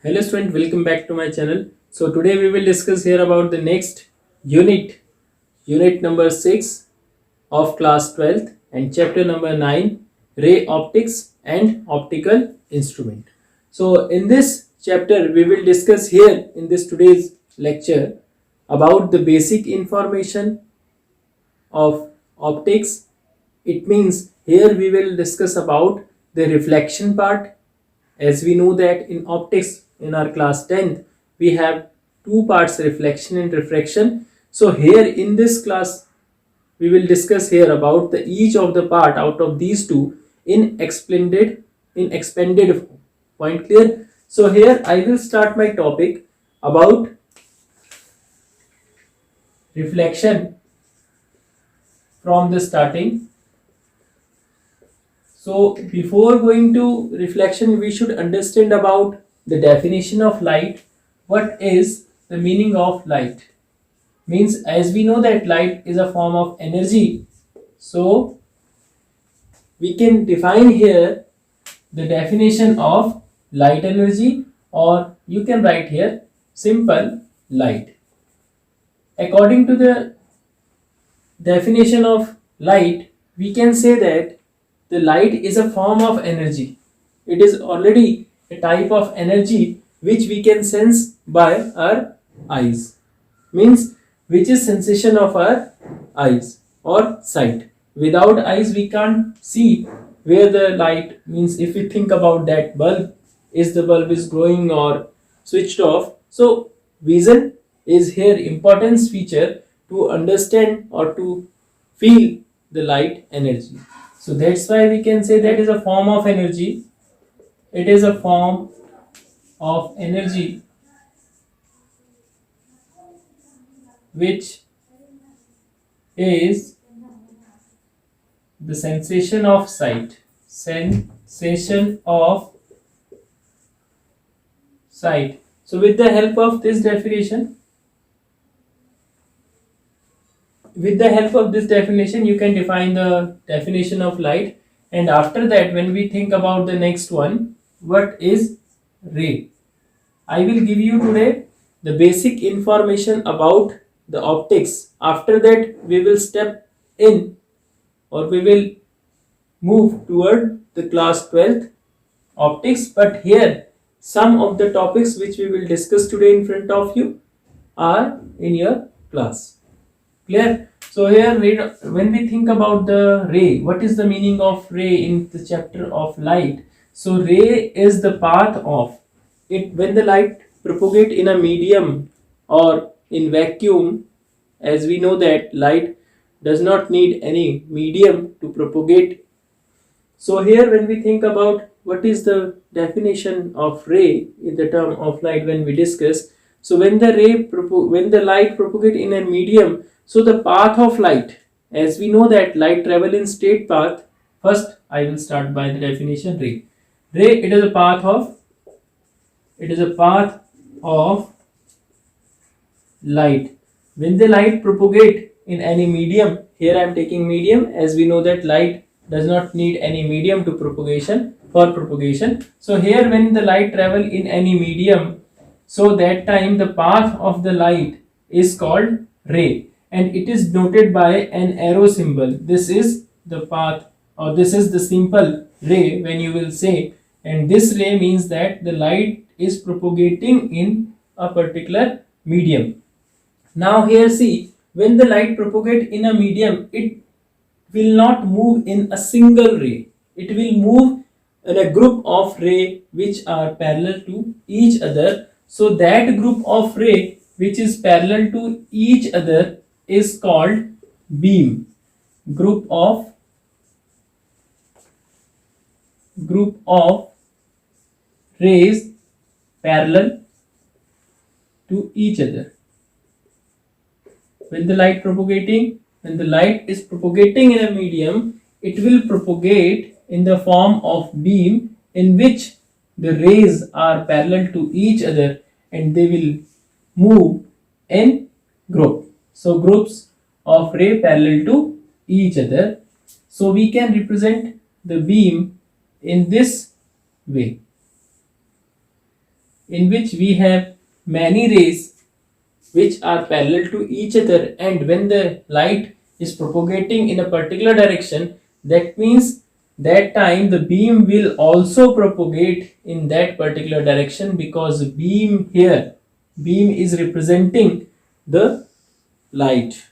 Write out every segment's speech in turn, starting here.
Hello student, welcome back to my channel. So today we will discuss here about the next unit number 6 of class 12th and chapter number 9, ray optics and optical instrument. So in this chapter we will discuss here in this today's lecture about the basic information of optics. It means here we will discuss about the reflection part. As we know that in optics in our class 10th we have two parts, reflection and refraction. So here in this class we will discuss here about the each of the part out of these two in expanded point. Clear? So here I will start my topic about reflection from the starting. So before going to reflection, we should understand about the definition of light. What is the meaning of light? Means, as we know that light is a form of energy, so we can define here the definition of light energy, or you can write here simple light. According to the definition of light, we can say that the light is a form of energy. It is already a type of energy which we can sense by our eyes. Means which is sensation of our eyes or sight. Without eyes we can't see where the light, means if we think about that bulb, is the bulb is glowing or switched off. So vision is here importance feature to understand or to feel the light energy. So that's why we can say that is a form of energy. It is a form of energy which is the sensation of sight. Sensation of sight. So with the help of this definition, you can define the definition of light. And after that, when we think about the next one, what is ray? I will give you today the basic information about the optics. After that, we will step in, or we will move toward the class 12th optics. But here some of the topics which we will discuss today in front of you are in your class. Clear? So here when we think about the ray, what is the meaning of ray in the chapter of light? So ray is the path of it when the light propagate in a medium or in vacuum. As we know that light does not need any medium to propagate. So here when we think about what is the definition of ray in the term of light, when we discuss, so when the light propagate in a medium, so the path of light, as we know that light travel in straight path. First I will start by the definition. Ray, it is a path of light. When the light propagate in any medium, here I am taking medium, as we know that light does not need any medium to propagation. So here when the light travel in any medium, so that time the path of the light is called ray, and it is noted by an arrow symbol. This is the path, or this is the simple ray when you will say, and this ray means that the light is propagating in a particular medium. Now here see, when the light propagate in a medium, it will not move in a single ray. It will move in a group of ray which are parallel to each other. So that group of ray which is parallel to each other is called beam. Group of rays parallel to each other. When the light is propagating in a medium, it will propagate in the form of beam in which the rays are parallel to each other, and they will move in group. So groups of ray parallel to each other. So we can represent the beam in this way. in which we have many rays which are parallel to each other, and when the light is propagating in a particular direction, that means that time the beam will also propagate in that particular direction, because beam is representing the light.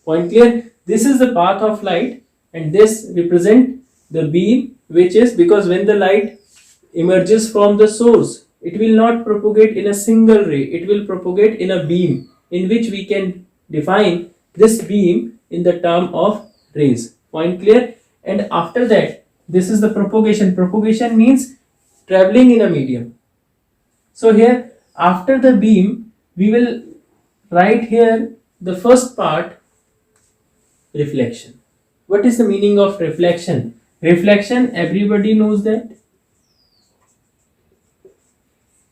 Point clear? This is the path of light, and this represent the beam, which is, because when the light emerges from the source, it will not propagate in a single ray, it will propagate in a beam, in which we can define this beam in the term of rays. Point clear? And after that, this is the propagation. Propagation means traveling in a medium. So here, after the beam, we will write here the first part, reflection. What is the meaning of reflection? Reflection, everybody knows that.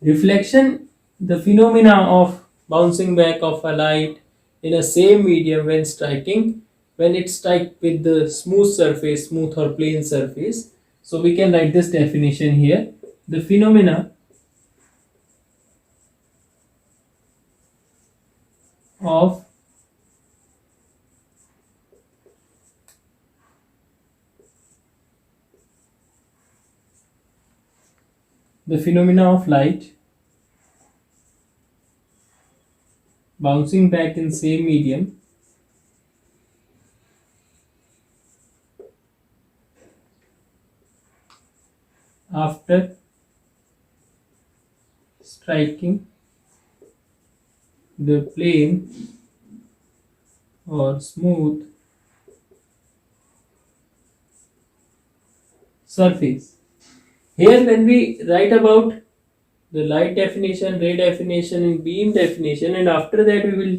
Reflection, the phenomena of bouncing back of a light in a same medium when striking, when it strikes with the smooth or plane surface. So we can write this definition here. The phenomena of light bouncing back in same medium after striking the plane or smooth surface. Here, when we write about the light definition, ray definition, and beam definition, and after that we will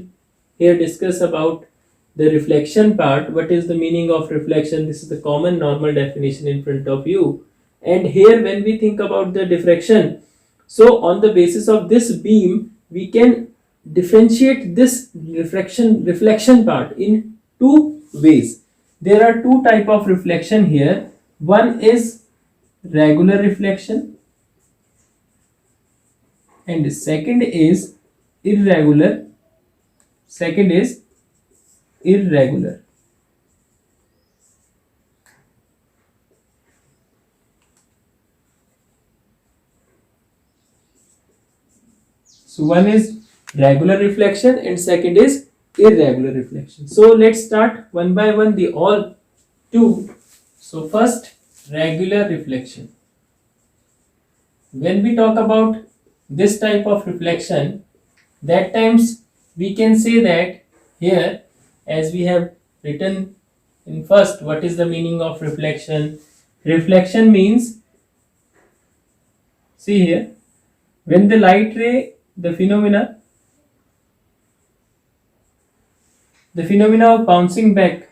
here discuss about the reflection part. What is the meaning of reflection? This is the common normal definition in front of you. And here, when we think about the diffraction, so on the basis of this beam, we can differentiate this reflection part in two ways. There are two type of reflection here. One is regular reflection, and second is irregular. So one is regular reflection and second is irregular reflection. So let's start one by one the all two. So first, regular reflection. When we talk about this type of reflection, that times we can say that here, as we have written in first, what is the meaning of reflection? Reflection means, see here, when the light ray, the phenomena of bouncing back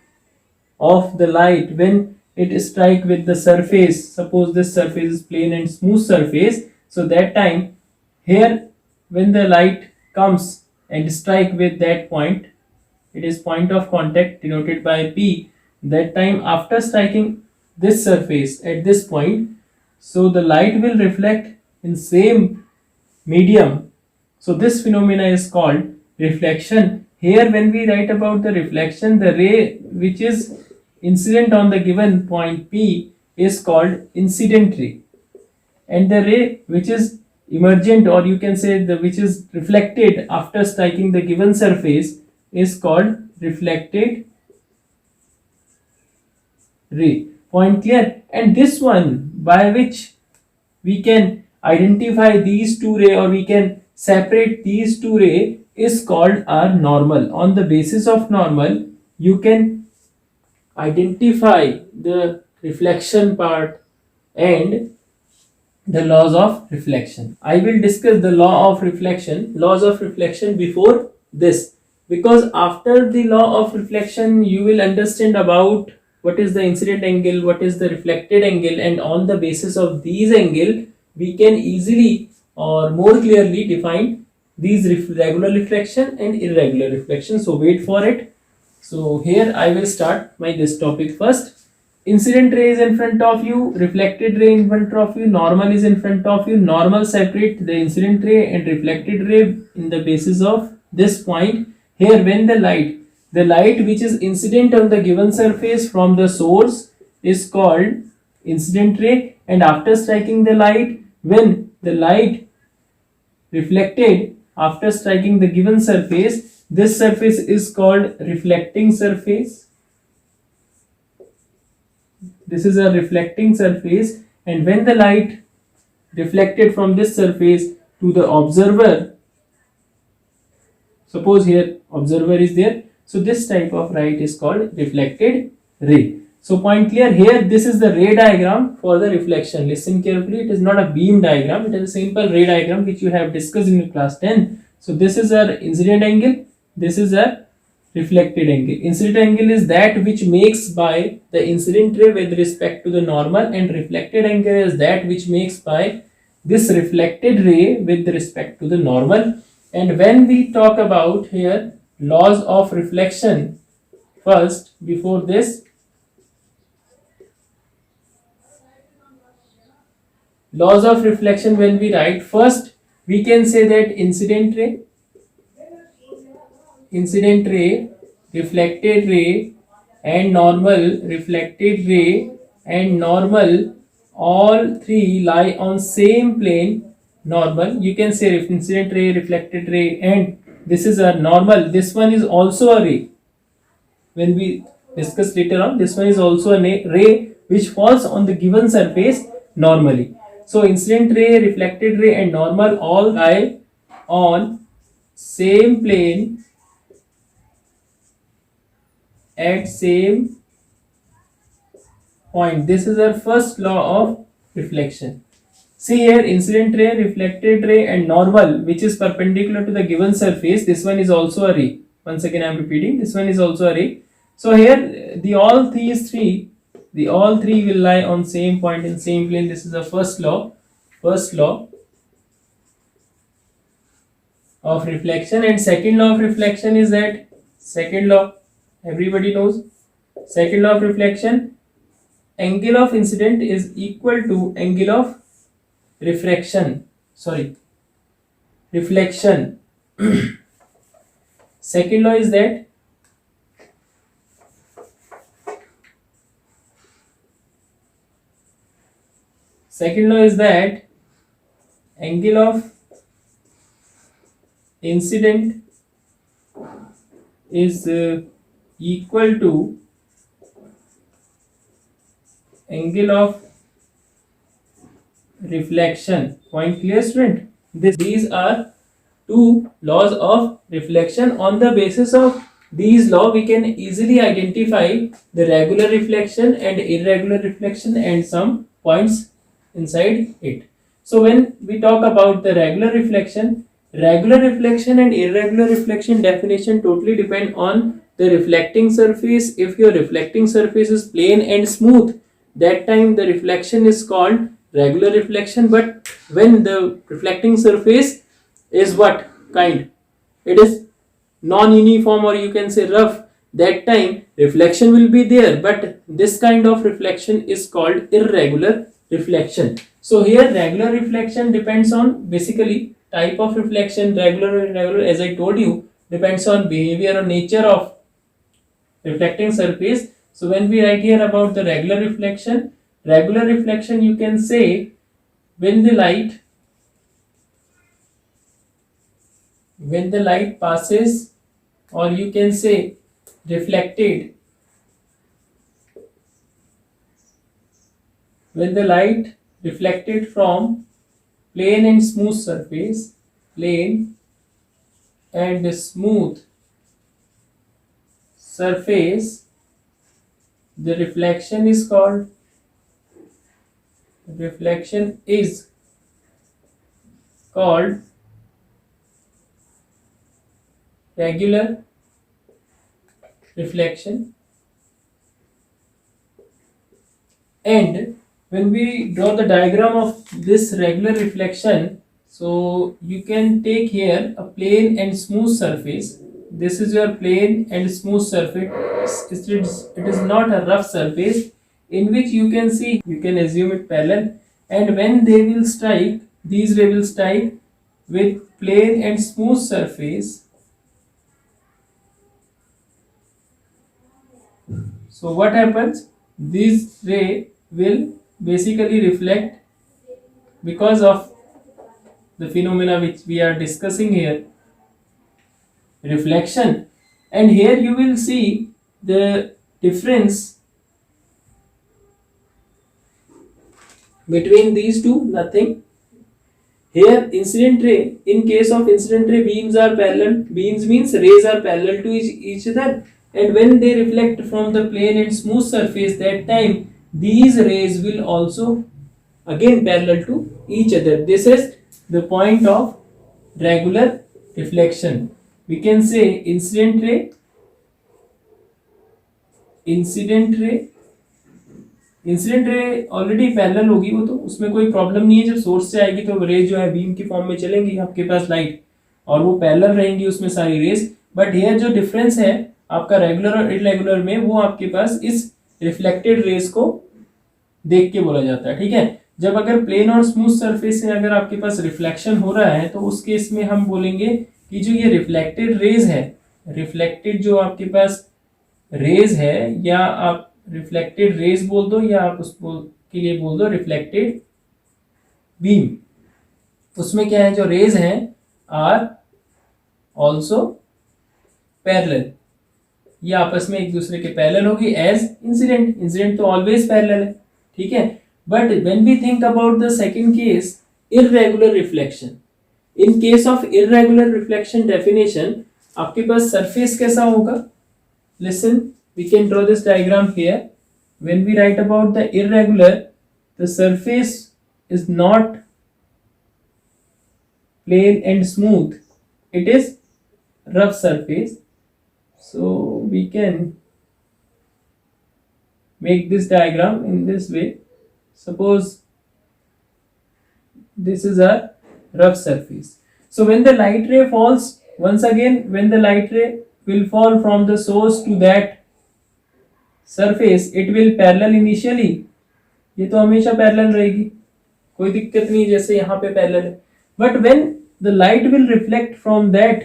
of the light when it strike with the surface, suppose this surface is plane and smooth surface, so that time here when the light comes and strike with that point, it is point of contact denoted by P, that time after striking this surface at this point, so the light will reflect in same medium. So this phenomena is called reflection. Here when we write about the reflection, the ray which is incident on the given point P is called incident ray, and the ray which is emergent, or you can say the which is reflected after striking the given surface, is called reflected ray. Point clear? And this one by which we can identify these two ray, or we can separate these two ray, is called our normal. On the basis of normal, you can identify the reflection part and the laws of reflection. I will discuss the laws of reflection before this, because after the law of reflection you will understand about what is the incident angle, what is the reflected angle, and on the basis of these angle we can easily or more clearly define these regular reflection and irregular reflection. So wait for it. So here I will start this topic first. incident ray is in front of you, reflected ray in front of you, normal is in front of you. Normal separate the incident ray and reflected ray in the basis of this point. Here when the light which is incident on the given surface from the source is called incident ray, and after striking the light, when the light reflected after striking the given surface, this surface is called reflecting surface. This is a reflecting surface, and when the light reflected from this surface to the observer, suppose here observer is there, so this type of light is called reflected ray. So point clear here, this is the ray diagram for the reflection. Listen carefully, it is not a beam diagram, it is a simple ray diagram which you have discussed in your class 10. So this is our incident angle, this is a reflected angle. Incident angle is that which makes by the incident ray with respect to the normal, and reflected angle is that which makes by this reflected ray with respect to the normal. And when we talk about here laws of reflection, first before this, laws of reflection, when we write, first we can say that incident ray, reflected ray, and normal, reflected ray and normal, all three lie on same plane. Normal, you can say incident ray, reflected ray, and this is a normal. This one is also a ray. When we discuss later on, this one is also a ray which falls on the given surface normally. So incident ray, reflected ray and normal all lie on same plane at same point. This is our first law of reflection. See here, incident ray, reflected ray and normal which is perpendicular to the given surface, this one is also a ray. Once again I am repeating, this one is also a ray. So here the all three will lie on same point in same plane. This is the first law of reflection. And second law of reflection is that, second law everybody knows, second law of reflection, angle of incident is equal to angle of reflection. Second law is that angle of incident is equal to angle of reflection. Point clear, student? These are two laws of reflection. On the basis of these laws, we can easily identify the regular reflection and irregular reflection and some points inside it. So when we talk about the regular reflection and irregular reflection definition totally depend on the reflecting surface. If your reflecting surface is plain and smooth, that time the reflection is called regular reflection. But when the reflecting surface is what kind? It is non-uniform, or you can say rough, that time reflection will be there, but this kind of reflection is called irregular reflection. So here regular reflection depends on basically type of reflection. Regular and irregular, as I told you, depends on behavior or nature of reflecting surface. So when we write here about the regular reflection, you can say when the light passes, or you can say reflected, when the light reflected from plane and smooth surface, the reflection is called regular reflection. And when we draw the diagram of this regular reflection, so you can take here a plane and smooth surface. This is your plane and smooth surface. It is not a rough surface. in which you can see, you can assume it parallel, and when they will strike, these ray will strike with plane and smooth surface. So what happens? This ray will basically reflect because of the phenomena which we are discussing here, reflection. And here you will see the difference between these two, nothing. Here incident ray, in case of incident ray, beams are parallel. Beams means rays are parallel to each other, and when they reflect from the plane and smooth surface, that time these rays will also again parallel to each other. This is the point of regular reflection. We can say incident ray, incident ray already parallel होगी, वो तो उसमें कोई problem नहीं है. जब source से आएगी तो रे जो है बीम की फॉर्म में चलेंगी आपके पास लाइट, और वो पैरेलल रहेंगी उसमें सारी रेस. बट हियर जो डिफरेंस है आपका रेगुलर और इरेगुलर में, वो आपके पास इस रिफ्लेक्टेड रेस को देख के बोला जाता है. ठीक है, जब अगर प्लेन और स्मूथ सरफेस से अगर आपके पास रिफ्लेक्शन हो रहा है तो उस केस में हम बोलेंगे कि जो ये रिफ्लेक्टेड रेज है, रिफ्लेक्टेड जो आपके पास रेज है, या आप रिफ्लेक्टेड रेज बोल दो या आप उसको के लिए बोल दो रिफ्लेक्टेड बीम, उसमें क्या है, जो रेज हैं आर ऑल्सो पैरेलल, ये आपस में एक दूसरे के पैरेलल होगी एज इंसिडेंट. इंसिडेंट तो ऑलवेज पैरेलल है. ठीक है, but when we think about the second case, irregular reflection, in case of irregular reflection definition, आपके पास सरफेस कैसा होगा? Listen, we can draw this diagram here. When we write about the irregular, the surface is not plain and smooth, it is rough surface. So we can make this diagram in this way. Suppose this is a rough surface. So when the light ray falls, once again when the light ray will fall from the source to that surface, it will parallel initially, ये तो हमेशा parallel रहेगी, कोई दिक्कत नहीं, जैसे यहाँ पे पैरेलल है. But when the light will reflect from that,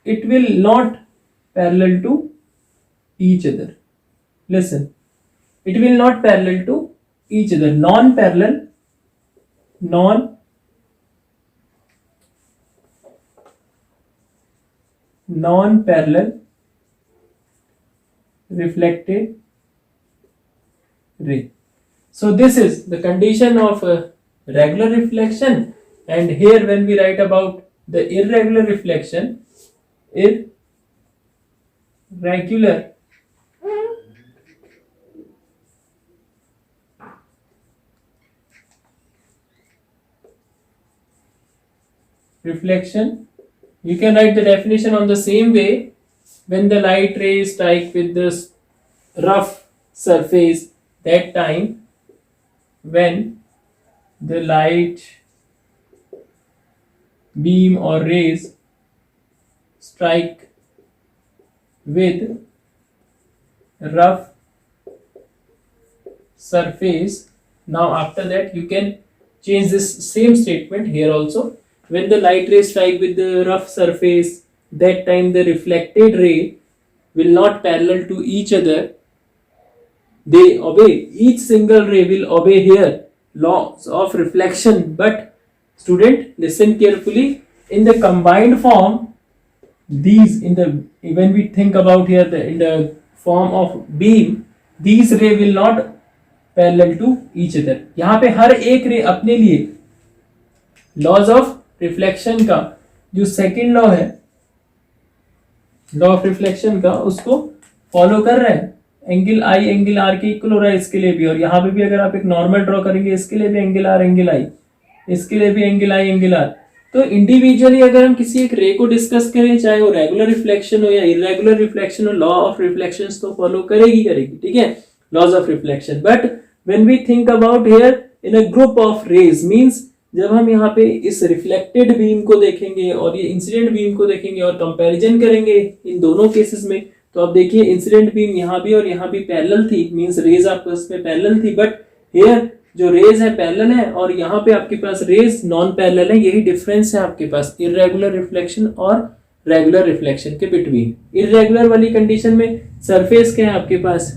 it will not parallel to each other. Listen, it will not parallel to each other. Non parallel reflected ray. So this is the condition of regular reflection. And here when we write about the irregular reflection, irregular reflection, you can write the definition on the same way. When the light rays strike with this rough surface, that time when the light beam or rays strike with rough surface, now after that you can change this same statement here also. When the light rays strike with the rough surface, that time the reflected ray will not parallel to each other, they obey, each single ray will obey here laws of reflection. But student, listen carefully, in the combined form, these in the, when we think about here in the form of beam, these ray will not parallel to each other. यहाँ पे हर एक रे अपने लिए laws of reflection का जो second law है, law of reflection का, उसको फॉलो कर रहे हैं. एंगल आई एंगल आर के इक्वल हो रहा है इसके लिए भी, और यहाँ पे भी अगर आप एक नॉर्मल ड्रॉ करेंगे इसके लिए भी एंगल आर एंगल आई, इसके लिए भी एंगल आई एंगल आर. तो इंडिविजुअली अगर हम किसी एक रे को डिस्कस करें, चाहे वो रेगुलर रिफ्लेक्शन हो या इरेगुलर रिफ्लेक्शन हो, लॉ ऑफ रिफ्लेक्शन तो फॉलो करेगी. ठीक है, laws of reflection. But when we think about here in a group of rays, means जब हम यहाँ पे इस रिफ्लेक्टेड बीम को देखेंगे और ये इंसिडेंट बीम को देखेंगे और कंपैरिजन करेंगे इन दोनों केसेस में, तो अब देखिए इंसिडेंट बीम यहाँ भी और यहाँ भी पैरेलल थी, मींस रेज आपस में पैरेलल थी, बट हियर जो रेज है पैरेलल है और यहाँ पे आपके पास रेज नॉन पैरेलल है। यही डिफरेंस है आपके पास इर्रेगुलर रिफ्लेक्शन और रेगुलर रिफ्लेक्शन के बिटवीन। इर्रेगुलर वाली कंडीशन में सरफेस क्या है आपके पास,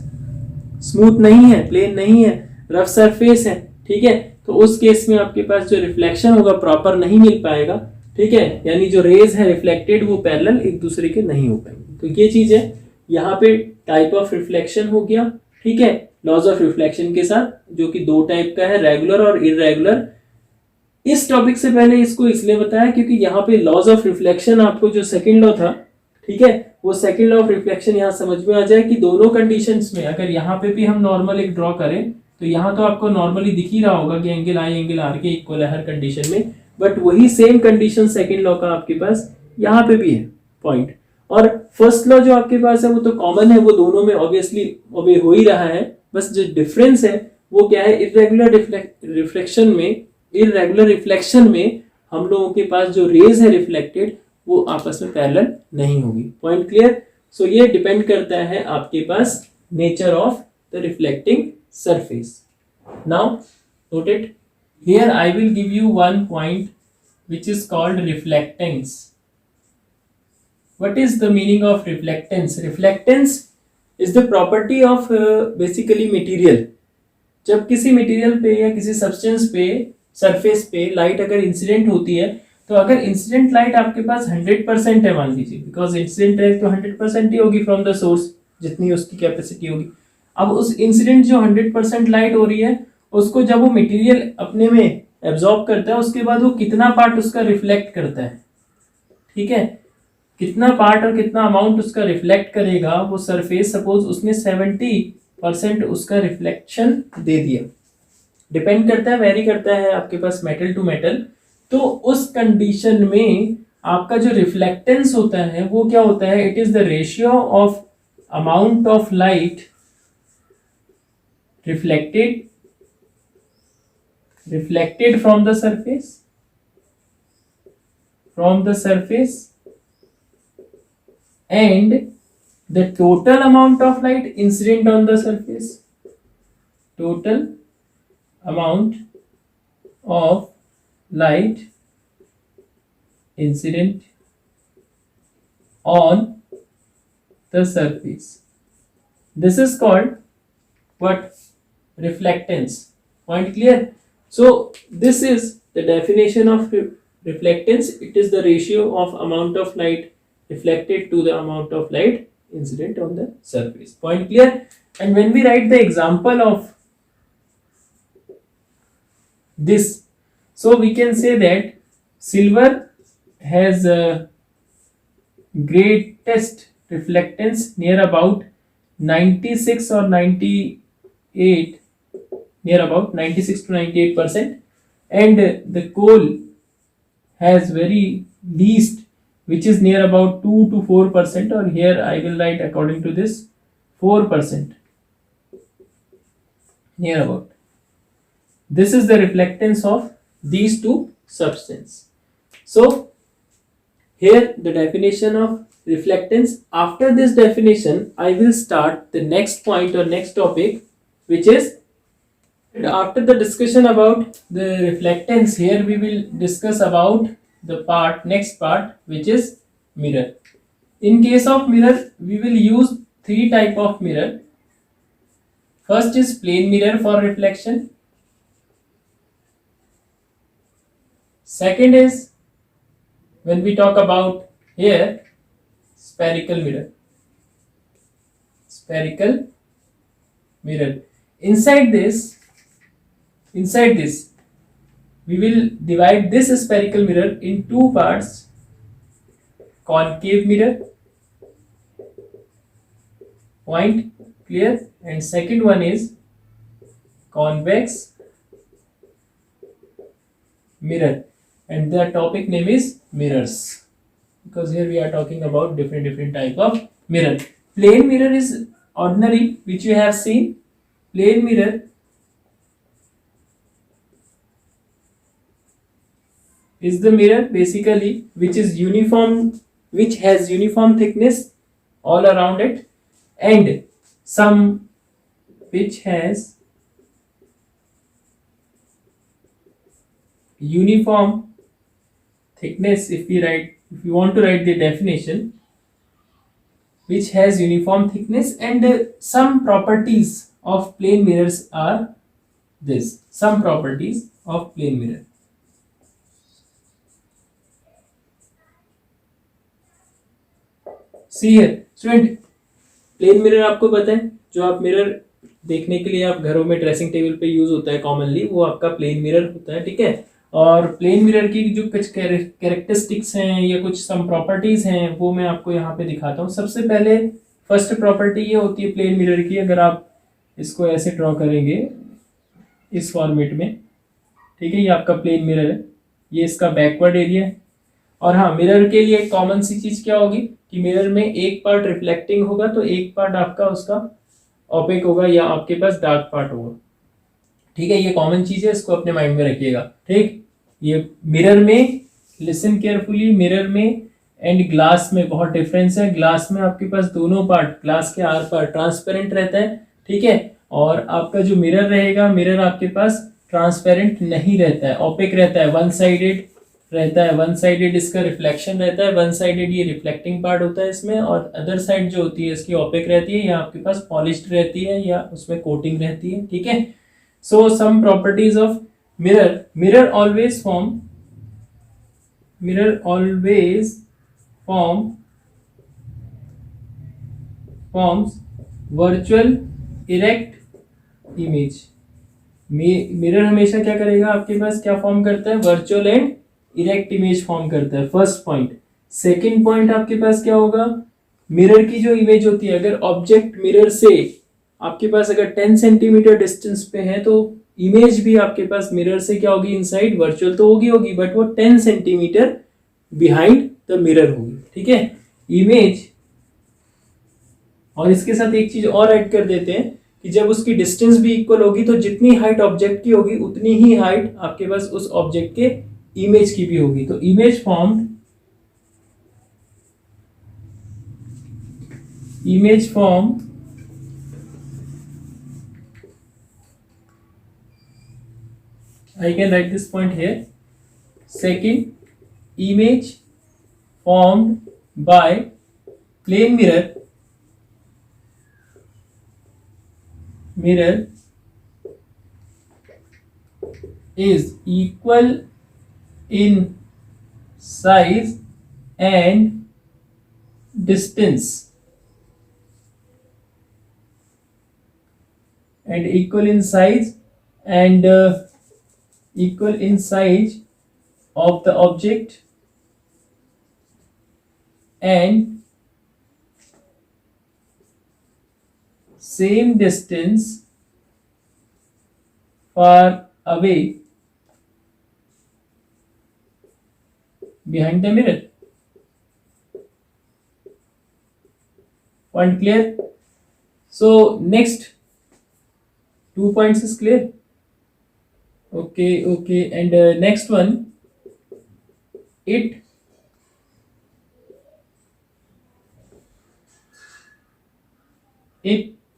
स्मूथ नहीं है, प्लेन नहीं है, रफ सरफेस है, ठीक है। तो उस केस में आपके पास जो रिफ्लेक्शन होगा प्रॉपर नहीं मिल पाएगा, ठीक है, यानी जो रेज है रिफ्लेक्टेड वो पैरेलल एक दूसरे के नहीं हो पाएंगे। तो ये चीज है, यहाँ पे टाइप ऑफ रिफ्लेक्शन हो गया, ठीक है, लॉज ऑफ रिफ्लेक्शन के साथ, जो कि दो टाइप का है, रेगुलर और इरेगुलर। इस टॉपिक से पहले इसको इसलिए बताया क्योंकि यहाँ पे लॉज ऑफ रिफ्लेक्शन आपको जो सेकंड लॉ था, ठीक है, वो सेकंड लॉ ऑफ रिफ्लेक्शन यहाँ समझ में आ जाए कि दोनों कंडीशंस में अगर यहाँ पे भी हम नॉर्मल एक ड्रॉ करें तो यहाँ तो आपको नॉर्मली दिख ही रहा होगा कि एंगल आई एंगल आर के इक्वल है हर कंडीशन में, बट वही सेम कंडीशन सेकंड लॉ का आपके पास यहाँ पे भी है पॉइंट। और फर्स्ट लॉ जो आपके पास है वो तो कॉमन है, वो दोनों में ऑब्वियसली ओबे हो ही रहा है, बस जो डिफरेंस है वो क्या है, इरेगुलर रिफ्लेक्शन में हम लोगों के पास जो रेज है रिफ्लेक्टेड वो आपस में पैरेलल नहीं होगी। Point clear. सो ये डिपेंड करता है आपके पास nature of the reflecting surface. Now note it, here I will give you one point which is called reflectance. What is the meaning of reflectance? Reflectance is the property of basically material. जब किसी material पे या किसी substance पे surface पे light अगर incident होती है, तो अगर इंसिडेंट लाइट आपके पास 100% है मान लीजिए, बिकॉज इंसिडेंट है तो 100% ही होगी फ्रॉम द सोर्स, जितनी उसकी कैपेसिटी होगी। अब उस इंसिडेंट जो 100% लाइट हो रही है उसको जब वो मटेरियल अपने में एब्जॉर्ब करता है, उसके बाद वो कितना पार्ट उसका रिफ्लेक्ट करता है, ठीक है, कितना पार्ट और कितना अमाउंट उसका रिफ्लेक्ट करेगा वो सरफेस, सपोज उसने 70% उसका रिफ्लेक्शन दे दिया, डिपेंड करता है, वेरी करता है आपके पास मेटल टू मेटल। तो उस कंडीशन में आपका जो रिफ्लेक्टेंस होता है वो क्या होता है, it is the ratio of amount of light reflected from the surface and the total amount of light incident on the surface, total amount of light incident on the surface. This is called what? Reflectance. Point clear? So this is the definition of reflectance. It is the ratio of amount of light reflected to the amount of light incident on the surface. Point clear? And when we write the example of this, so we can say that silver has a greatest reflectance near about 96 or 98, near about 96 to 98%, and the coal has very least, which is near about 2 to 4%, or here I will write according to this 4%, near about. This is the reflectance of these two substances. So here the definition of reflectance. After this definition I will start the next point or next topic, which is, after the discussion about the reflectance, here we will discuss about the next part, which is mirror. In case of mirror we will use three type of mirror. First is plane mirror for reflection. Second is, when we talk about here, spherical mirror. Inside this we will divide this spherical mirror in two parts: concave mirror, point clear, and second one is convex mirror, and the topic name is mirrors, because here we are talking about different type of mirror. Plane mirror is ordinary, which you have seen. Plane mirror is the mirror basically which has uniform thickness all around it, and some which has uniform thickness. If you want to write the definition, which has uniform thickness, and some properties of plane mirrors are this. Some properties of plane mirror. See here student, plane mirror आपको पता है, जो आप mirror देखने के लिए आप घरों में ड्रेसिंग टेबल पे यूज होता है कॉमनली, वो आपका प्लेन मिरर होता है, ठीक है। और प्लेन मिरर की जो कुछ कैरेक्टरिस्टिक्स हैं या कुछ सम प्रॉपर्टीज हैं वो मैं आपको यहाँ पे दिखाता हूँ। सबसे पहले फर्स्ट प्रॉपर्टी ये होती है प्लेन मिरर की, अगर आप इसको ऐसे ड्रॉ करेंगे इस फॉर्मेट में, ठीक है, ये आपका प्लेन मिरर है, ये इसका बैकवर्ड एरिया है। और हाँ, मिरर के लिए एक कॉमन सी चीज क्या होगी कि मिरर में एक पार्ट रिफ्लेक्टिंग होगा तो एक पार्ट आपका उसका ओपेक होगा या आपके पास डार्क पार्ट होगा, ठीक है। ये कॉमन चीज है, इसको अपने माइंड में रखिएगा, ठीक। ये मिरर में, लिसन केयरफुली, मिरर में एंड ग्लास में बहुत डिफरेंस है। ग्लास में आपके पास दोनों पार्ट, ग्लास के आर पार ट्रांसपेरेंट रहता है, ठीक है, और आपका जो मिरर रहेगा, मिरर आपके पास ट्रांसपेरेंट नहीं रहता है, ओपेक रहता है, वन साइडेड रहता है। वन साइडेड इसका रिफ्लेक्शन रहता है, वन साइडेड ये रिफ्लेक्टिंग पार्ट होता है इसमें, और अदर साइड जो होती है इसकी ओपेक रहती है या आपके पास पॉलिश्ड रहती है या उसमें कोटिंग रहती है, ठीक है। So some properties of mirror, mirror always forms virtual erect image. Mirror हमेशा क्या करेगा, आपके पास क्या फॉर्म करता है, virtual and erect image form करता है, फर्स्ट पॉइंट। सेकंड पॉइंट आपके पास क्या होगा, मिरर की जो इमेज होती है, अगर ऑब्जेक्ट मिरर से आपके पास अगर 10 सेंटीमीटर डिस्टेंस पे है तो इमेज भी आपके पास मिरर से क्या होगी, इनसाइड वर्चुअल तो होगी, बट वो 10 सेंटीमीटर बिहाइंड द मिरर होगी, ठीक है, इमेज। और इसके साथ एक चीज और ऐड कर देते हैं कि जब उसकी डिस्टेंस भी इक्वल होगी तो जितनी हाइट ऑब्जेक्ट की होगी उतनी ही हाइट आपके पास उस ऑब्जेक्ट के इमेज की भी होगी। तो image form I can write this point here. Second, image formed by plane mirror is equal in size and distance, and equal in size and equal in size of the object and same distance far away behind the mirror. Point clear? So next 2 points is clear. Okay, and next one, it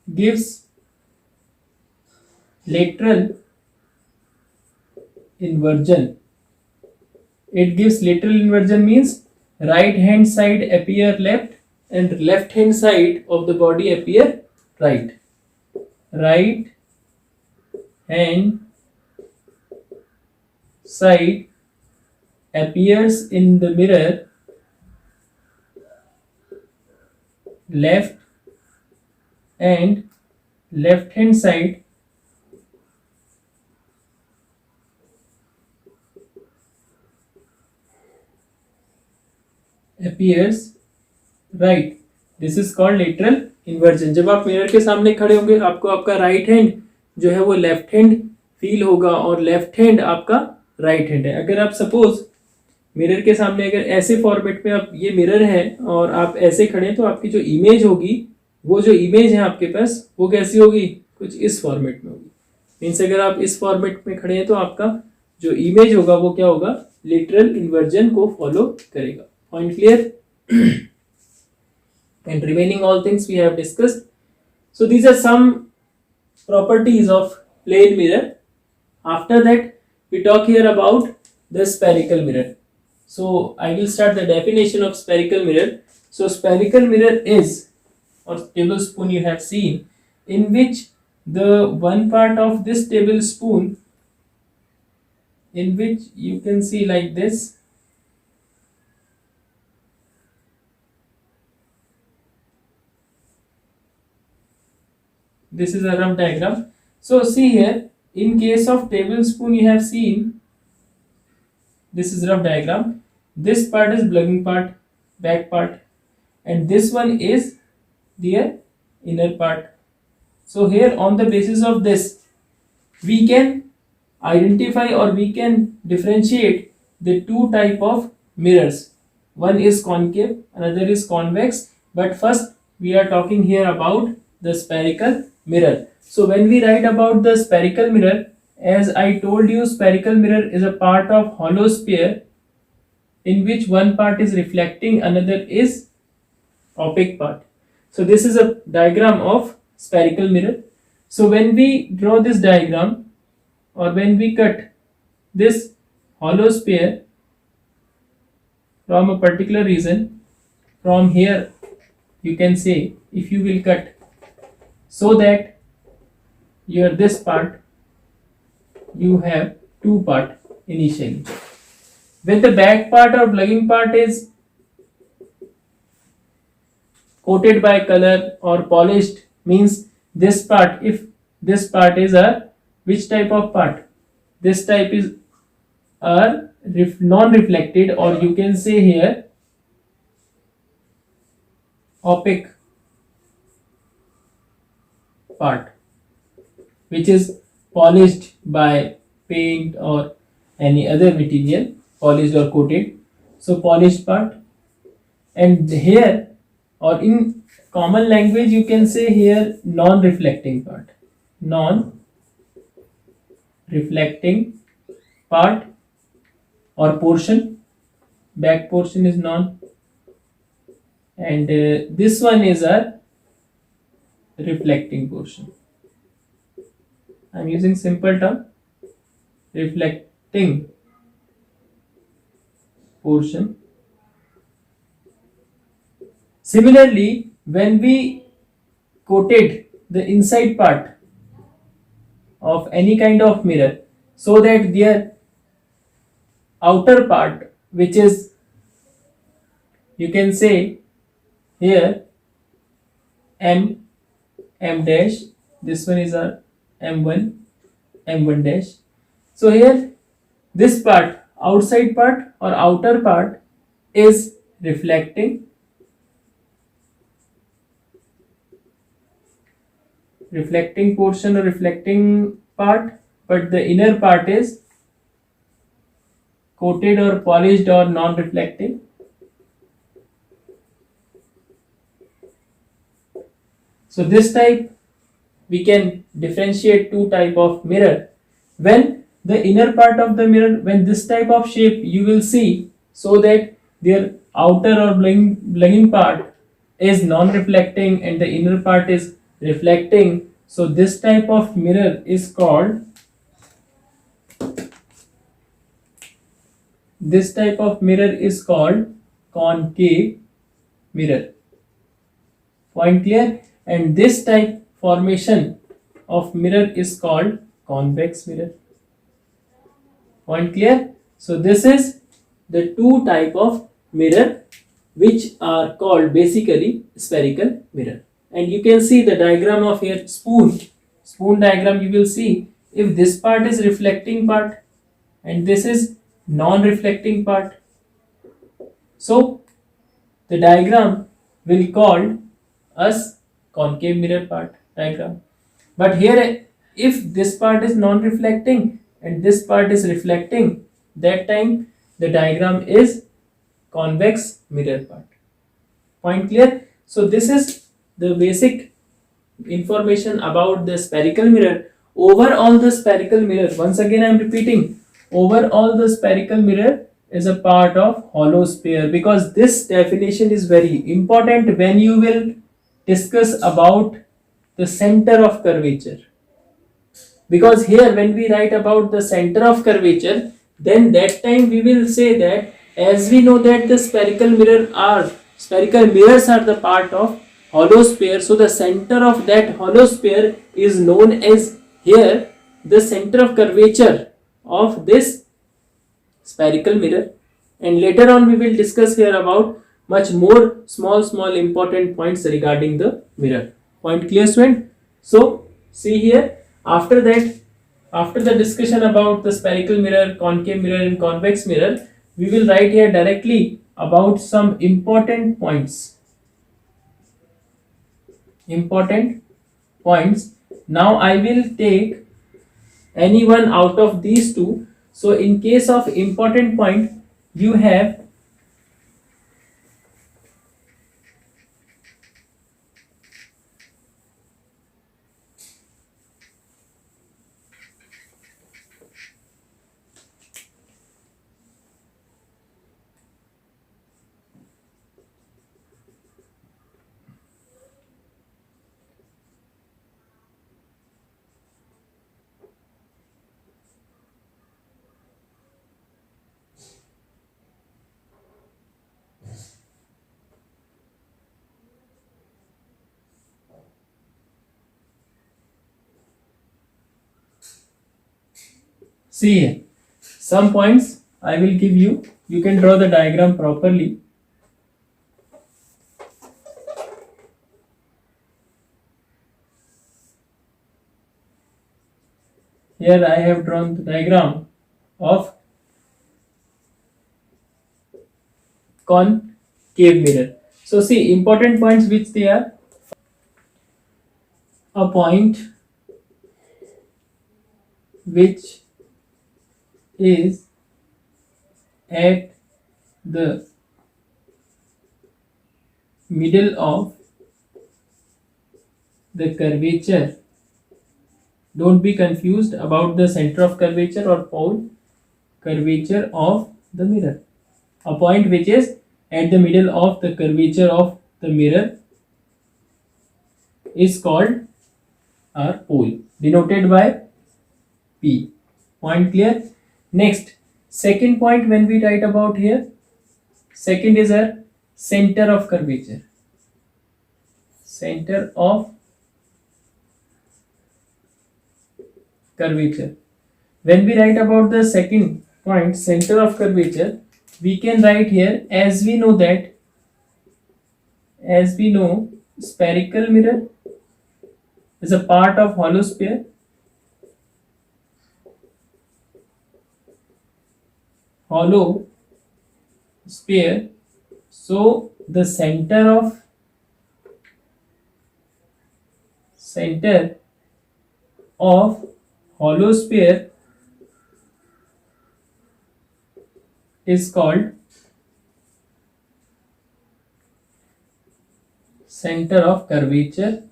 gives lateral inversion. It gives lateral inversion means right hand side appear left and left hand side of the body appear right. Right hand side appears in the mirror left, and left hand side appears right. This is called lateral inversion. जब आप mirror के सामने खड़े होंगे आपको आपका right hand जो है वो लेफ्ट हैंड फील होगा और लेफ्ट हैंड आपका राइट हैंड है। अगर आप सपोज मिरर के सामने अगर ऐसे फॉर्मेट में आप, ये मिरर है और आप ऐसे खड़े तो आपकी जो इमेज होगी, वो जो इमेज है आपके पास वो कैसी होगी, कुछ इस फॉर्मेट में होगी। मीन्स अगर आप इस फॉर्मेट में खड़े हैं तो आपका जो इमेज होगा वो क्या होगा, लेटरल इन्वर्जन को फॉलो करेगा। Point clear? and remaining all things we have discussed. So these are some properties of plane mirror. After that, we talk here about the spherical mirror. So I will start the definition of spherical mirror. So spherical mirror is, or tablespoon you have seen, in which the one part of this tablespoon, in which you can see like this, this is a rough diagram. So see here, in case of tablespoon you have seen, this is rough diagram. This part is plugging part, back part, and this one is their inner part. So here on the basis of this, we can identify or we can differentiate the two type of mirrors. One is concave, another is convex. But first we are talking here about the spherical mirror. So when we write about the spherical mirror, as I told you, spherical mirror is a part of hollow sphere in which one part is reflecting, another is opaque part. So this is a diagram of spherical mirror. So when we draw this diagram, or when we cut this hollow sphere from a particular region, from here you can say, if you will cut so that your this part, you have two part initially. When the back part or plugging part is coated by color or polished, means this part, if this part is a which type of part, this type is a non-reflected, or you can say here opaque part, which is polished by paint or any other material, polished or coated. So polished part. And here, or in common language you can say here, non-reflecting part, non-reflecting part or portion. Back portion is non, and this one is a reflecting portion. I am using simple term, reflecting portion. Similarly, when we coated the inside part of any kind of mirror, so that their outer part, which is, you can say here M dash, this one is a M1 dash. So here this part, outside part or outer part, is reflecting portion or reflecting part, but the inner part is coated or polished or non-reflecting. So this type, we can differentiate two type of mirror. When the inner part of the mirror, when this type of shape you will see, so that their outer or blinging part is non-reflecting and the inner part is reflecting. So this type of mirror is called, concave mirror. Point clear? And this type formation of mirror is called convex mirror. Point clear? So this is the two type of mirror which are called basically spherical mirror. And you can see the diagram of here, spoon diagram. You will see, if this part is reflecting part and this is non-reflecting part, so the diagram will call us concave mirror part diagram. But here, if this part is non-reflecting and this part is reflecting, that time the diagram is convex mirror part. Point clear? So this is the basic information about the spherical mirror. Overall the spherical mirror, once again I am repeating, overall the spherical mirror is a part of hollow sphere, because this definition is very important when you will discuss about the center of curvature. Because here when we write about the center of curvature, then that time we will say that, as we know that the spherical mirrors are the part of hollow sphere, so the center of that hollow sphere is known as here the center of curvature of this spherical mirror. And later on we will discuss here about much more small important points regarding the mirror. Point clear, student? So see here, after that, after the discussion about the spherical mirror, concave mirror and convex mirror, we will write here directly about some important points. Important points. Now I will take any one out of these two. So in case of important point, you have see here, some points I will give you. You can draw the diagram properly. Here I have drawn the diagram of concave mirror. So see, important points which they are: a point which is at the middle of the curvature. Don't be confused about the center of curvature or pole. Curvature of the mirror. A point which is at the middle of the curvature of the mirror is called our pole, denoted by P. Point clear? Next, second point when we write about here, second is our center of curvature. Center of curvature. When we write about the second point, center of curvature, we can write here, as we know spherical mirror is a part of hollow sphere. Hollow sphere. So the center of hollow sphere is called center of curvature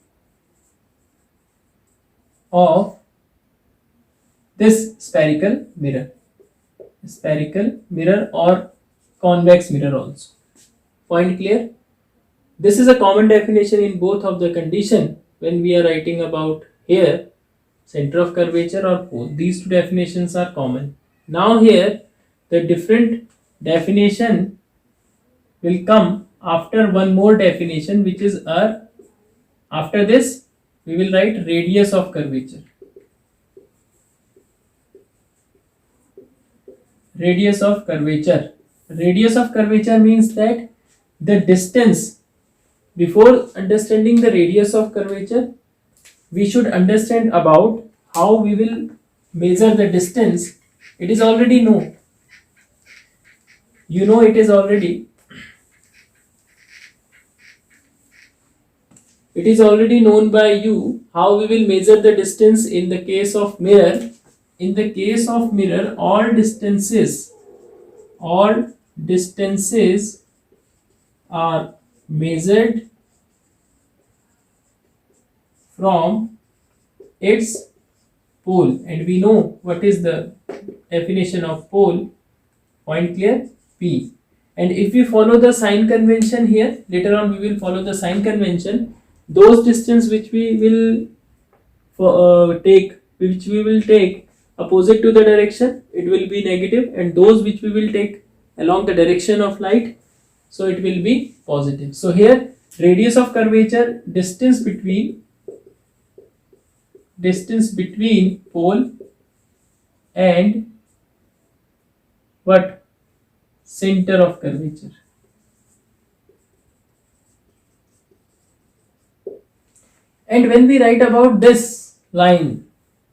of this spherical mirror or convex mirror also. Point clear? This is a common definition in both of the condition when we are writing about here center of curvature or pole. These two definitions are common. Now here the different definition will come after one more definition, which is after this we will write radius of curvature. Radius of curvature. Radius of curvature means that the distance. Before understanding the radius of curvature, we should understand about how we will measure the distance. It is already known. You know it is already. It is already known by you how we will measure the distance in the case of mirror. In the case of mirror, all distances are measured from its pole, and we know what is the definition of pole. Point clear? P. And if we follow the sign convention here, later on we will follow the sign convention. Those distance which we will take opposite to the direction, it will be negative, and those which we will take along the direction of light, so it will be positive. So here radius of curvature, distance between pole and what? Center of curvature. And when we write about this line,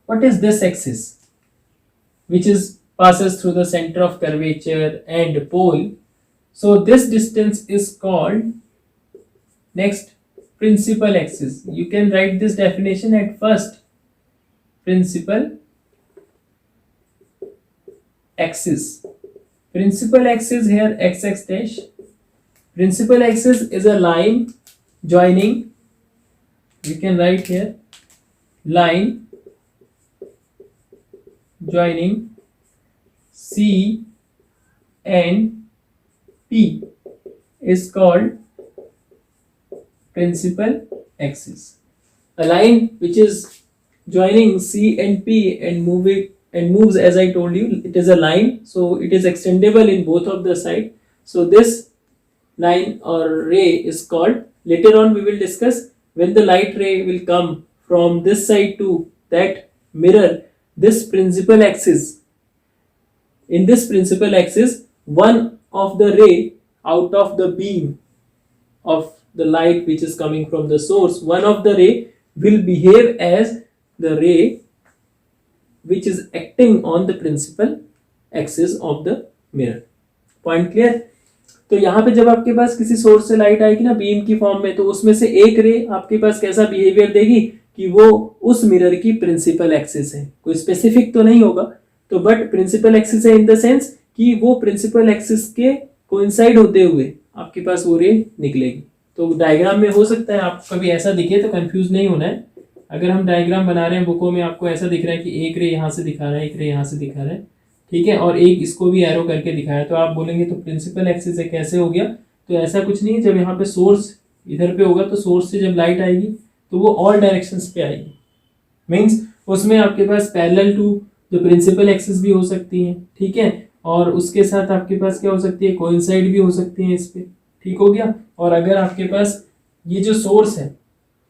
what is this axis which is passes through the center of curvature and pole? So this distance is called, next, principal axis. You can write this definition at first. Principal axis. Principal axis here, x dash. Principal axis is a line joining, we can write here, line joining C and P is called principal axis. A line which is joining C and P and moves, as I told you, it is a line, so it is extendable in both of the side. So this line or ray is called, later on we will discuss, when the light ray will come from this side to that mirror, this principal axis, in this principal axis, one of the ray out of the beam of the light which is coming from the source, one of the ray will behave as the ray which is acting on the principal axis of the mirror. Point clear? तो यहाँ पे जब आपके पास किसी source से light आएगी ना beam की फॉर्म में, तो उसमें से एक रे आपके पास कैसा बिहेवियर देगी कि वो उस मिरर की प्रिंसिपल एक्सिस है. कोई स्पेसिफिक तो नहीं होगा, तो बट प्रिंसिपल एक्सिस है इन द सेंस कि वो प्रिंसिपल एक्सिस के कोइंसाइड होते हुए आपके पास वो रे निकलेगी. तो डायग्राम में हो सकता है आपको कभी ऐसा दिखे, तो कंफ्यूज नहीं होना है. अगर हम डायग्राम बना रहे हैं बुकों में, आपको ऐसा दिख रहा है कि एक रे यहाँ से दिखा रहा है, एक रे यहाँ से दिखा रहा है, ठीक है, और एक इसको भी एरो करके दिखाया, तो आप बोलेंगे तो प्रिंसिपल एक्सिस है, कैसे हो गया? तो ऐसा कुछ नहीं है. जब यहाँ पे सोर्स इधर पे होगा, तो सोर्स से जब लाइट आएगी तो वो ऑल डायरेक्शंस पे आएगी. मीन्स उसमें आपके पास parallel to the principal axis भी हो सकती है, ठीक है, और उसके साथ आपके पास क्या हो सकती है, कोइंसाइड भी हो सकती है इस पे. ठीक हो गया. और अगर आपके पास ये जो सोर्स है,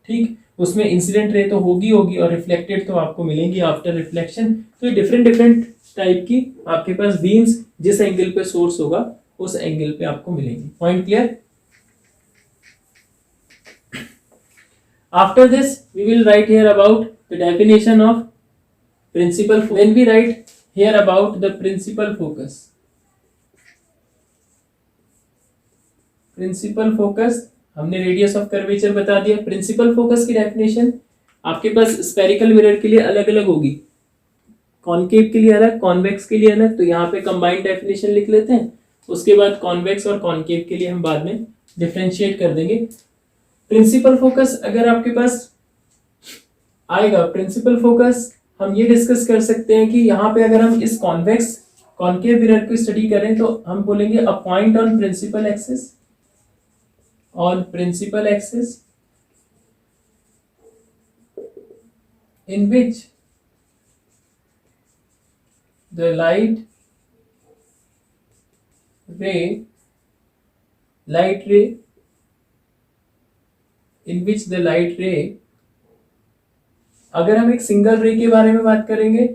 ठीक, उसमें इंसिडेंट रे तो होगी और रिफ्लेक्टेड तो आपको मिलेंगी आफ्टर रिफ्लेक्शन. तो ये डिफरेंट टाइप की आपके पास बीम्स जिस एंगल पे सोर्स होगा उस एंगल पे आपको मिलेंगी. Point clear? After this we will write here about the definition of principal. When we write here about the principal focus, principal focus हमने रेडियस ऑफ कर्वेचर बता दिया. प्रिंसिपल फोकस की डेफिनेशन आपके पास स्फेरिकल मिरर के लिए अलग अलग होगी, कॉनकेव के लिए अलग, कॉन्वेक्स के लिए अलग. तो यहाँ पे कंबाइंड डेफिनेशन लिख लेते हैं, उसके बाद कॉन्वेक्स और कॉनकेव के लिए हम बाद में डिफरेंशिएट कर देंगे. प्रिंसिपल फोकस अगर आपके पास आएगा, प्रिंसिपल फोकस हम ये डिस्कस कर सकते हैं कि यहाँ पे अगर हम इस कॉन्वेक्स कॉनकेव मिरर को स्टडी करें तो हम बोलेंगे a point on principal axis, on principal axis in which the light ray अगर हम एक सिंगल रे के बारे में बात करेंगे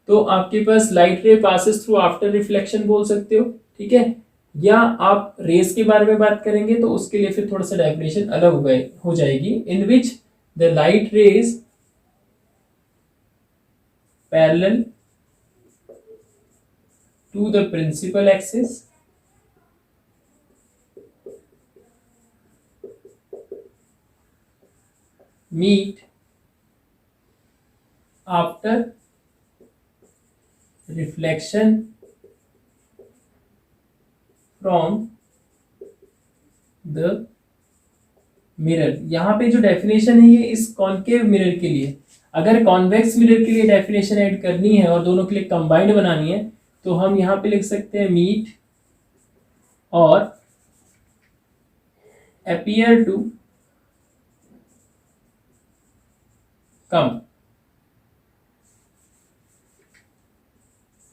तो आपके पास light ray passes through after reflection बोल सकते हो, ठीक है, या आप रेस के बारे में बात करेंगे तो उसके लिए फिर थोड़ा सा डेफिनेशन अलग हो जाएगी. In which the light rays parallel to the principal axis meet after reflection from the mirror. यहाँ पे जो डेफिनेशन है ये इस कॉनकेव मिरर के लिए. अगर कॉन्वेक्स मिरर के लिए डेफिनेशन ऐड करनी है और दोनों के लिए कंबाइंड बनानी है तो हम यहाँ पे लिख सकते हैं मीट और appear to come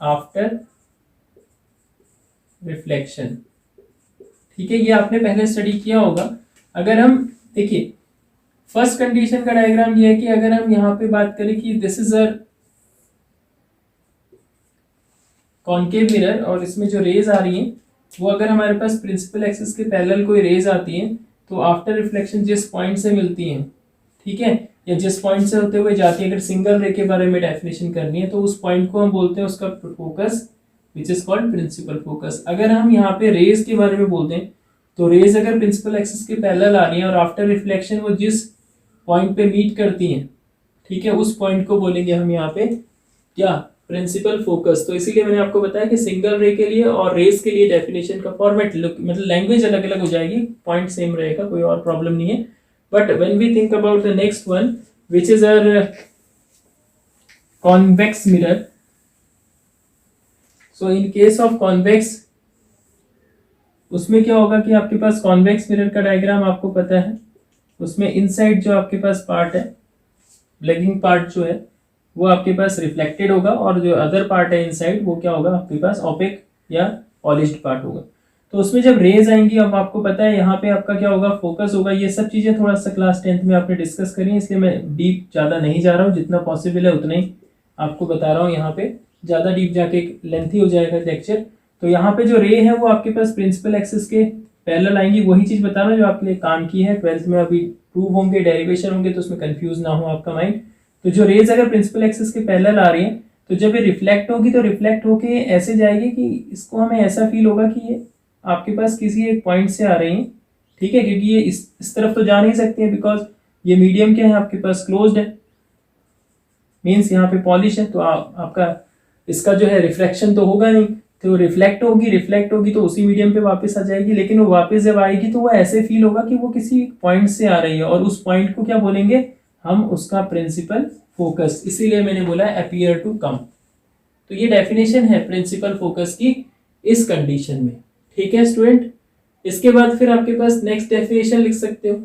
after reflection। ठीक है, ये आपने पहले स्टडी किया होगा। अगर हम देखिए फर्स्ट कंडीशन का डायग्राम ये है कि अगर हम यहाँ पे बात करें कि this is a concave mirror और इसमें जो रेज आ रही हैं वो अगर हमारे पास प्रिंसिपल एक्सिस के पैरेलल कोई रेज आती हैं तो आफ्टर रिफ्लेक्शन जिस पॉइंट से मिलती हैं, ठीक है, या जिस पॉइंट से होते हुए जाती है, अगर सिंगल रे के बारे में डेफिनेशन करनी है तो उस पॉइंट को हम बोलते हैं उसका focus which is called principal focus. अगर हम यहाँ पे रेज के बारे में बोलते हैं तो रेज अगर प्रिंसिपल एक्सिस के पैरेलल आ रही है और आफ्टर रिफ्लेक्शन वो जिस पॉइंट पे मीट करती हैं, ठीक है, उस पॉइंट को बोलेंगे हम यहाँ पे क्या, प्रिंसिपल फोकस। तो इसीलिए मैंने आपको बताया कि सिंगल रे के लिए और रेज के लिए डेफिनेशन का फॉर्मेट मतलब लैंग्वेज अलग अलग हो जाएगी, पॉइंट सेम रहेगा, कोई और प्रॉब्लम नहीं है। But when we think about the next one which is our convex mirror, so in case of convex उसमें क्या होगा कि आपके पास कॉन्वेक्स मिरर का डायग्राम आपको पता है, उसमें इनसाइड जो आपके पास पार्ट है, ब्लैकिंग पार्ट जो है वो आपके पास रिफ्लेक्टेड होगा और जो अदर पार्ट है इनसाइड वो क्या होगा आपके पास ओपेक या पॉलिश्ड पार्ट होगा। तो उसमें जब रेज आएंगी, अब आपको पता है यहाँ पे आपका क्या होगा, फोकस होगा। ये सब चीजें थोड़ा सा क्लास 10th में आपने डिस्कस करी है, इसलिए मैं डीप ज्यादा नहीं जा रहा हूँ, जितना पॉसिबल है उतना ही आपको बता रहा हूँ। यहाँ पे ज्यादा डीप जाके लेंथी हो जाएगा लेक्चर। तो यहाँ पे जो रे है वो आपके पास प्रिंसिपल एक्सिस के पैरेलल आएंगी, वही चीज बता रहा हूँ जो आपके लिए काम की है, 12th में अभी प्रूव होंगे, डेरिवेशन होंगे, तो उसमें कंफ्यूज ना हो आपका माइंड। तो जो रेज अगर प्रिंसिपल एक्सिस के पैरेलल आ रही है तो जब ये रिफ्लेक्ट होगी तो रिफ्लेक्ट होके ऐसे जाएगी कि इसको हमें ऐसा फील होगा कि ये आपके पास किसी एक पॉइंट से आ रही है, ठीक है, क्योंकि ये इस तरफ तो जा नहीं सकती है बिकॉज ये मीडियम क्या है आपके पास, क्लोज्ड है, मीन्स यहाँ पे पॉलिश है, तो आपका इसका जो है रिफ्लेक्शन तो होगा नहीं, तो रिफ्लेक्ट होगी तो उसी मीडियम पे वापस आ जाएगी। लेकिन वो वापस जब आएगी तो वो ऐसे फील होगा कि वो किसी पॉइंट से आ रही है और उस पॉइंट को क्या बोलेंगे हम, उसका प्रिंसिपल फोकस। इसीलिए मैंने बोला अपीयर टू कम। तो ये डेफिनेशन है प्रिंसिपल फोकस की इस कंडीशन में, ठीक है स्टूडेंट। इसके बाद फिर आपके पास नेक्स्ट डेफिनेशन लिख सकते हो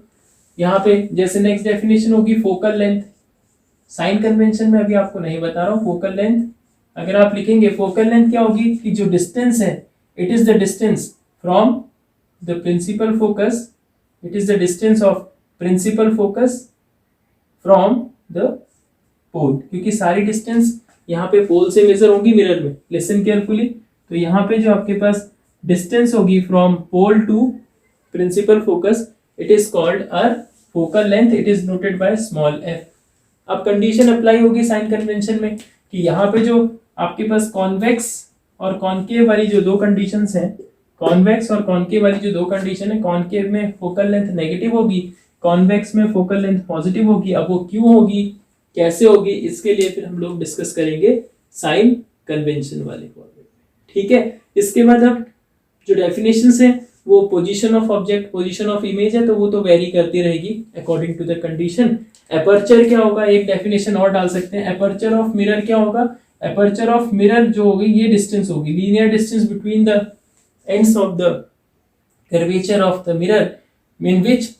यहाँ पे, जैसे नेक्स्ट डेफिनेशन होगी फोकल लेंथ। साइन कन्वेंशन में अभी आपको नहीं बता रहा हूँ, फोकल लेंथ अगर आप लिखेंगे, फोकल लेंथ क्या होगी कि जो डिस्टेंस है, it is the distance from the principal focus, it is the distance of principal focus from the pole, क्योंकि सारी डिस्टेंस यहाँ पे पोल से मेजर होगी मिरर में, लिसन केयरफुली। तो यहाँ पे जो आपके पास डिस्टेंस होगी from pole to principal focus, it is called uh focal length, it is noted by small f। अब कंडीशन अप्लाई होगी साइन कन्वेंशन में कि यहाँ पे जो आपके पास कॉन्वेक्स और कॉनकेव वाली जो दो कंडीशंस हैं, कॉन्वेक्स और कॉनकेव वाली जो दो कंडीशन है, कॉनकेव में फोकल लेंथ नेगेटिव होगी, कॉन्वेक्स में फोकल लेंथ पॉजिटिव होगी। अब वो क्यों होगी, कैसे होगी, इसके लिए फिर हम लोग डिस्कस करेंगे साइन कन्वेंशन वाले फॉर्मेट में, ठीक है। इसके बाद अब जो डेफिनेशंस है वो position of object, position of image है, तो वो तो वेरी करती रहेगी according to the condition. Aperture क्या होगा, एक डेफिनेशन और डाल सकते हैं, एपर्चर ऑफ मिरर क्या होगा, एपर्चर ऑफ मिरर जो होगी ये डिस्टेंस होगी, linear distance between the ends of the curvature of the mirror in which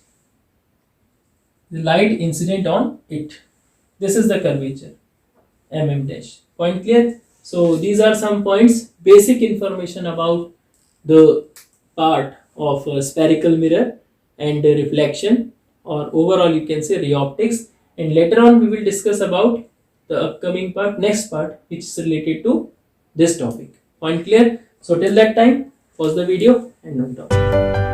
the light incident on it. This is the curvature mm dash. Point clear? So these are some points, basic information about the part of a spherical mirror and reflection, or overall you can say ray optics, and later on we will discuss about the upcoming part, next part, which is related to this topic. Point clear? So till that time, pause the video and note down.